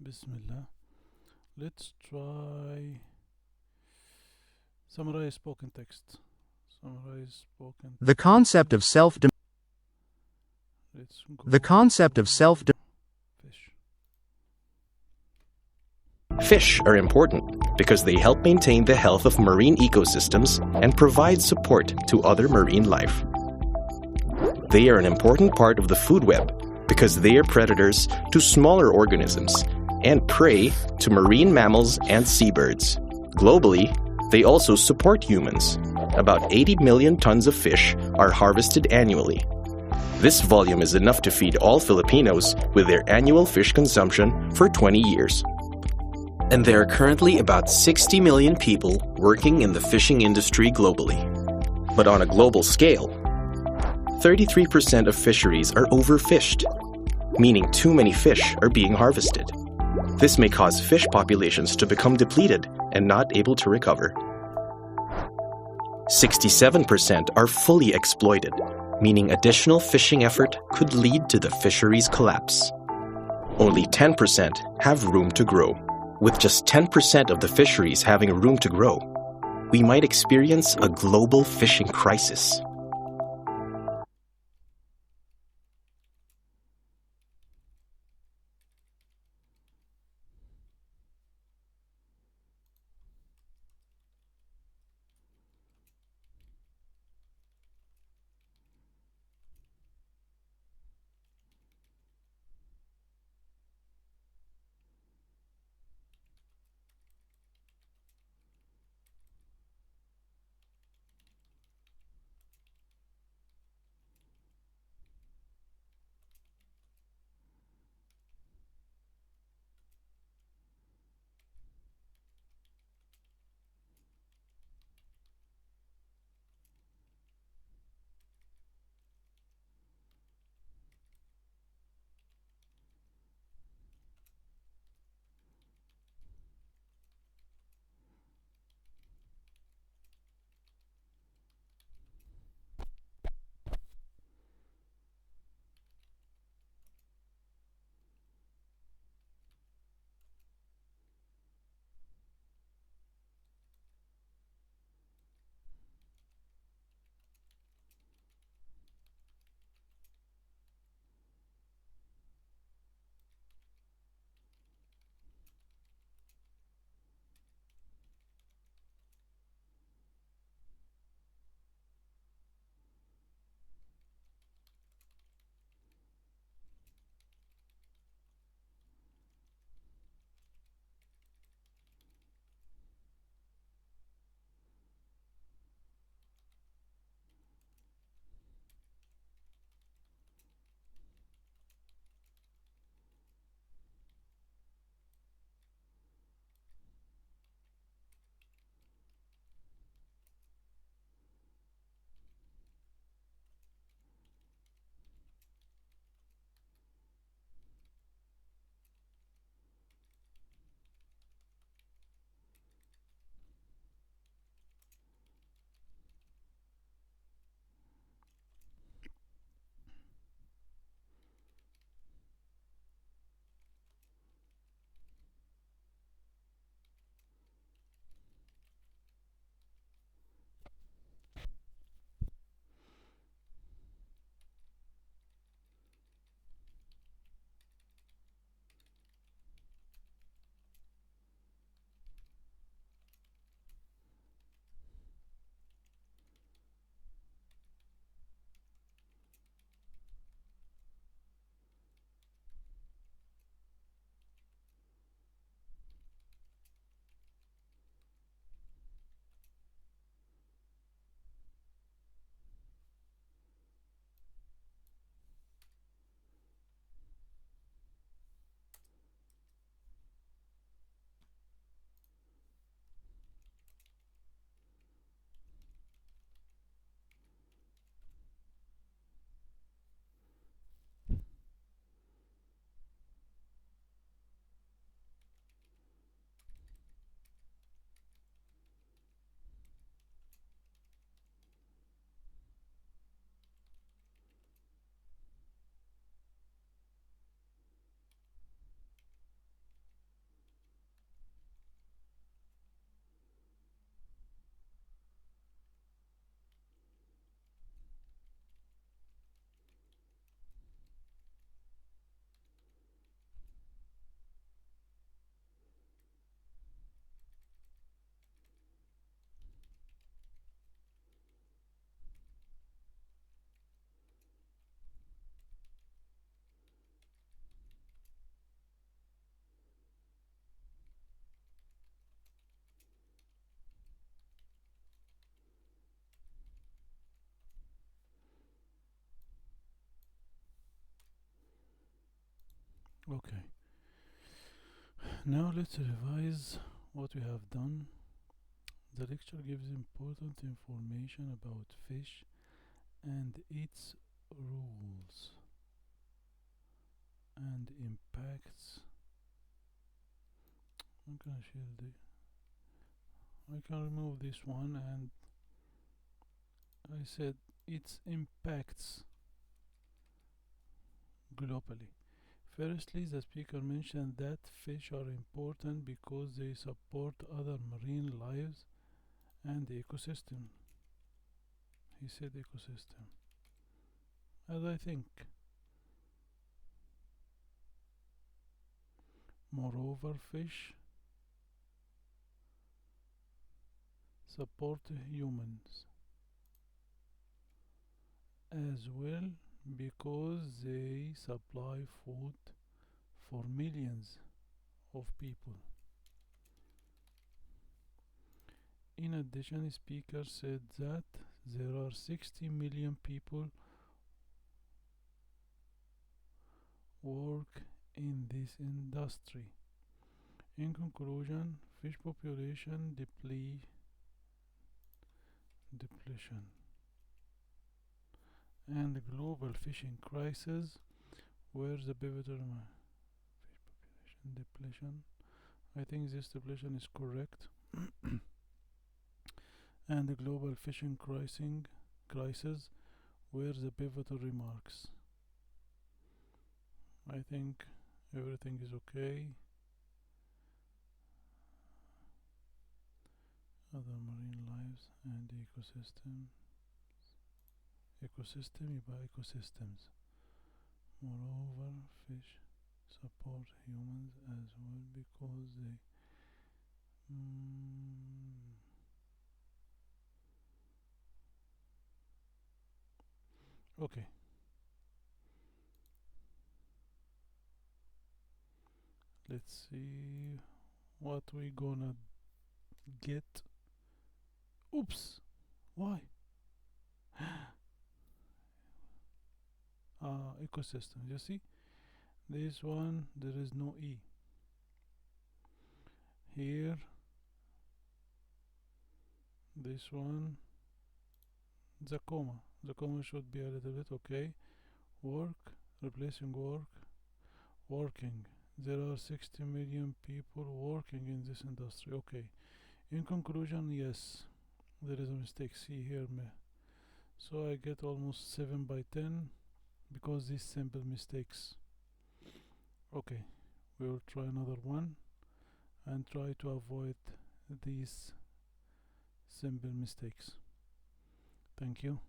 Bismillah. Let's try summarize spoken text. Summarize spoken The text. concept of self Let's the go concept of to self fish. Fish are important because they help maintain the health of marine ecosystems and provide support to other marine life. They are an important part of the food web because they are predators to smaller organisms and prey to marine mammals and seabirds. Globally, they also support humans. About 80 million tons of fish are harvested annually. This volume is enough to feed all Filipinos with their annual fish consumption for 20 years. And there are currently about 60 million people working in the fishing industry globally. But on a global scale, 33% of fisheries are overfished, meaning too many fish are being harvested. This may cause fish populations to become depleted and not able to recover. 67% are fully exploited, meaning additional fishing effort could lead to the fisheries collapse. Only 10% have room to grow. With just 10% of the fisheries having room to grow, we might experience a global fishing crisis. Okay, now let's revise what we have done. The lecture gives important information about fish and its rules and impacts. I'm gonna shield it. I can remove this one, and I said its impacts globally. Firstly, the speaker mentioned that fish are important because they support other marine lives and ecosystem. He said ecosystem. As I think. Moreover, fish support humans as well because they supply food for millions of people. In addition, speaker said that there are 60 million people work in this industry. In conclusion, fish population depletion and global fishing crisis were the pivotal fish population depletion. I think this depletion is correct. And the global fishing crisis were the pivotal remarks. I think everything is okay. Other marine lives and ecosystem يبقى ecosystems. Moreover, fish support humans as well because they okay. Let's see what we gonna get. Oops, why? Ecosystem. You see, this one there is no E. Here, this one, the comma should be a little bit okay. Work, replacing work, working. There are 60 million people working in this industry. Okay. In conclusion, yes, there is a mistake. See here, so I get almost 7 by 10 because these simple mistakes. Okay, we will try another one and try to avoid these simple mistakes. Thank you.